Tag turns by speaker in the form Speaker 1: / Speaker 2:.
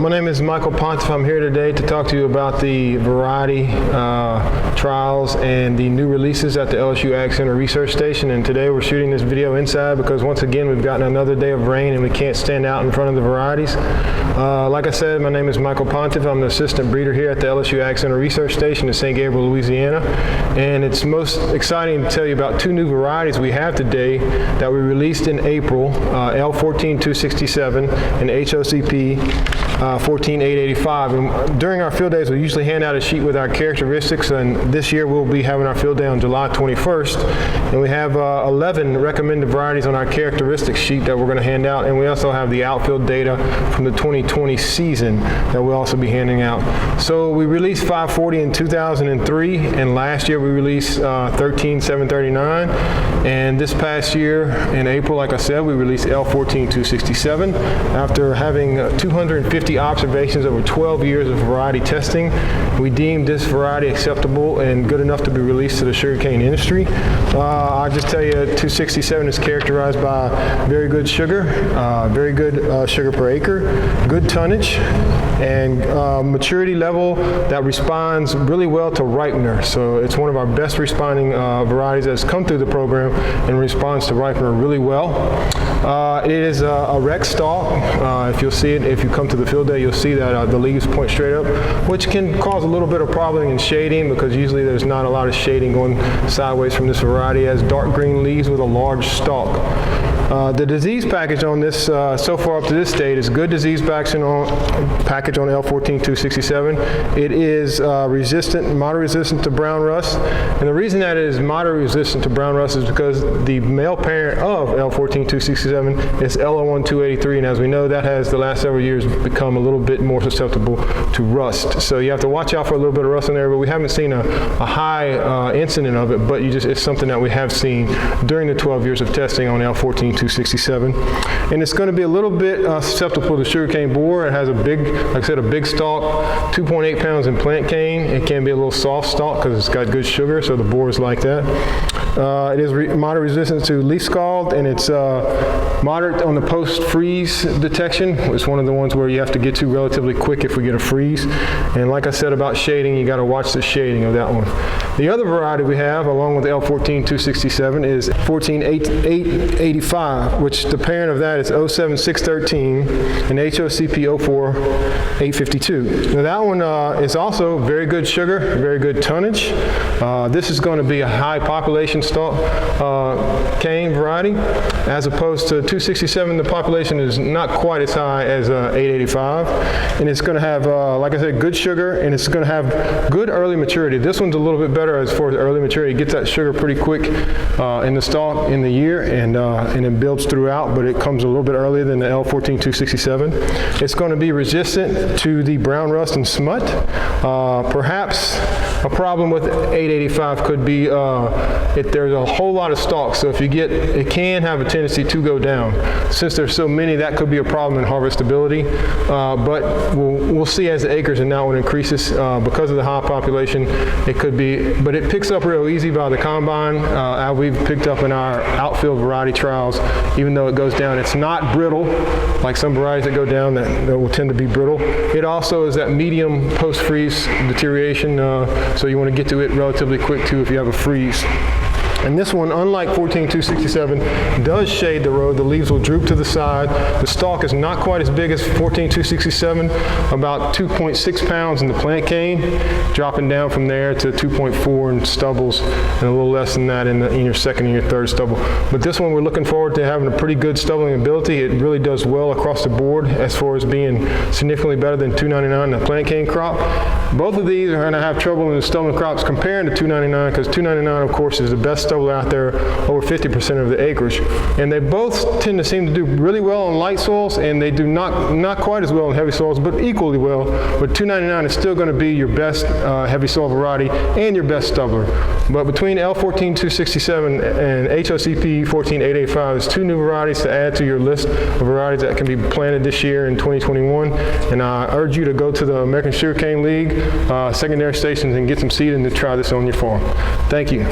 Speaker 1: My name is Michael Pontiff. I'm here today to talk to you about the variety trials and the new releases at the LSU Ag Center Research Station. And today we're shooting this video inside because once again we've gotten another day of rain and we can't stand out in front of the varieties. Like I said, my name is Michael Pontiff. I'm the assistant breeder here at the LSU Ag Center Research Station in St. Gabriel, Louisiana. And it's most exciting to tell you about two new varieties we have today that we released in April, L14267 and HOCP 14885. And during our field days, we usually hand out a sheet with our characteristics, and this year we'll be having our field day on July 21st. And we have 11 recommended varieties on our characteristics sheet that we're going to hand out, and we also have the outfield data from the 2020 season that we'll also be handing out. So we released 540 in 2003, and last year we released 13739. And this past year in April, like I said, we released L14267 after having 250 observations over 12 years of variety testing. We deemed this variety acceptable and good enough to be released to the sugarcane industry. I'll just tell you, 267 is characterized by very good sugar, very good sugar per acre, good tonnage, and maturity level that responds really well to ripener. So it's one of our best responding varieties that's come through the program and responds to ripener really well. It is a rect stalk. If you'll see it, if you come to the field day, you'll see that the leaves point straight up, which can cause a little bit of problem in shading because usually there's not a lot of shading going sideways from this variety. It has dark green leaves with a large stalk. The disease package on this so far up to this date is good disease package on L14267. It is moderate resistant to brown rust. And the reason that it is moderate resistant to brown rust is because the male parent of L14267 is L01283. And as we know, that has the last several years become a little bit more susceptible to rust. So you have to watch out for a little bit of rust in there, but we haven't seen a high incident of it, but it's something that we have seen during the 12 years of testing on L14267. And it's going to be a little bit susceptible to sugarcane borer. It has a big, like I said, a big stalk, 2.8 pounds in plant cane. It can be a little soft stalk because it's got good sugar, so the borers like that. It is moderate resistant to leaf scald, and it's moderate on the post-freeze detection. It's one of the ones where you have to get to relatively quick if we get a freeze. And like I said about shading, you got to watch the shading of that one. The other variety we have, along with L14267, is 14885, which the parent of that is 07613 and HOCP 04852. Now that one is also very good sugar, very good tonnage. This is going to be a high population stalk cane variety, as opposed to 267. The population is not quite as high as 885, and it's going to have, like I said, good sugar, and it's going to have good early maturity. This one's a little bit better as far as early maturity. It gets that sugar pretty quick in the stalk in the year, and it builds throughout, but it comes a little bit earlier than the L14267. It's going to be resistant to the brown rust and smut. Perhaps a problem with 885 could be there's a whole lot of stalks, so if you get, it can have a tendency to go down. Since there's so many, that could be a problem in harvestability, but we'll see as the acres in that one increases. Because of the high population, it could be, but it picks up real easy by the combine. We've picked up in our outfield variety trials, even though it goes down, it's not brittle like some varieties that go down that will tend to be brittle. It also is that medium post-freeze deterioration, so you want to get to it relatively quick too if you have a freeze. And this one, unlike 14267, does shade the road. The leaves will droop to the side. The stalk is not quite as big as 14267, about 2.6 pounds in the plant cane, dropping down from there to 2.4 in stubbles, and a little less than that in your second and your third stubble. But this one, we're looking forward to having a pretty good stubbling ability. It really does well across the board as far as being significantly better than 299, the plant cane crop. Both of these are going to have trouble in the stubbling crops comparing to 299, because 299, of course, is the best stubble out there, over 50% of the acreage. And they both tend to seem to do really well on light soils, and they do not quite as well on heavy soils, but equally well. But 299 is still going to be your best heavy soil variety and your best stubbler. But between L14267 and HOCP 14885, there's two new varieties to add to your list of varieties that can be planted this year in 2021. And I urge you to go to the American Sugarcane League secondary stations and get some seed and to try this on your farm. Thank you.